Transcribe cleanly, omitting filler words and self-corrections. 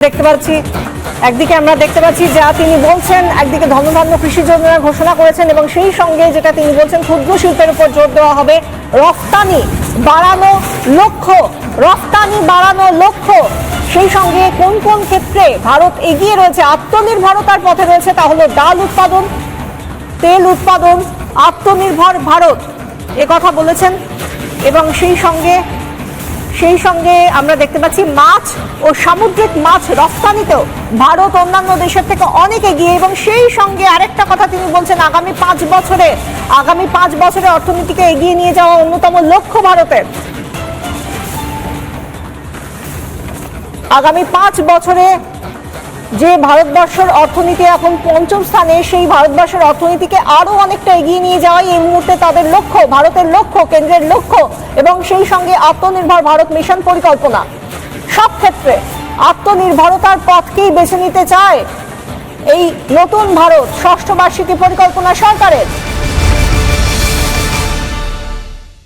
দেখতে পাচ্ছি একদিকে আমরা দেখতে পাচ্ছি যা তিনি বলছেন, একদিকে ধনধান্য কৃষি যোজনা ঘোষণা করেছেন এবং সেই সঙ্গে যেটা তিনি বলছেন ক্ষুদ্র শিল্পের উপর জোর দেওয়া হবে, রফতানি বাড়ানো লক্ষ্য। সেই সঙ্গে কোন কোন ক্ষেত্রে ভারত এগিয়ে রয়েছে, আত্মনির্ভরতার পথে রয়েছে, তা হলো ডাল উৎপাদন, তেল উৎপাদন, আত্মনির্ভর ভারত এ কথা বলেছেন। এবং সেই সঙ্গে আমরা দেখতে পাচ্ছি মাছ ও সামুদ্রিক মাছ রফতানিতেও ভারত অন্যান্য দেশের থেকে অনেক এগিয়ে। এবং সেই সঙ্গে আরেকটা কথা তিনি বলছেন, আগামী 5 বছরে অর্থনীতিকে এগিয়ে নিয়ে যাওয়া অন্যতম লক্ষ্য ভারতের। আগামী 5 বছরে যে ভারতবর্ষের অর্থনীতি এখন পঞ্চম স্থানে, সেই ভারতবর্ষের অর্থনীতিকে আরো অনেকটা এগিয়ে নিয়ে যাওয়াই এই মুহূর্তে তাদের লক্ষ্য, ভারতের লক্ষ্য, কেন্দ্রের লক্ষ্য। এবং সেই সঙ্গে আত্মনির্ভর ভারত মিশন পরিকল্পনা, সব ক্ষেত্রে আত্মনির্ভরতার পথকেই বেছে নিতে চায় এই নতুন ভারত ষষ্ঠ বার্ষিকী পরিকল্পনা সরকারের।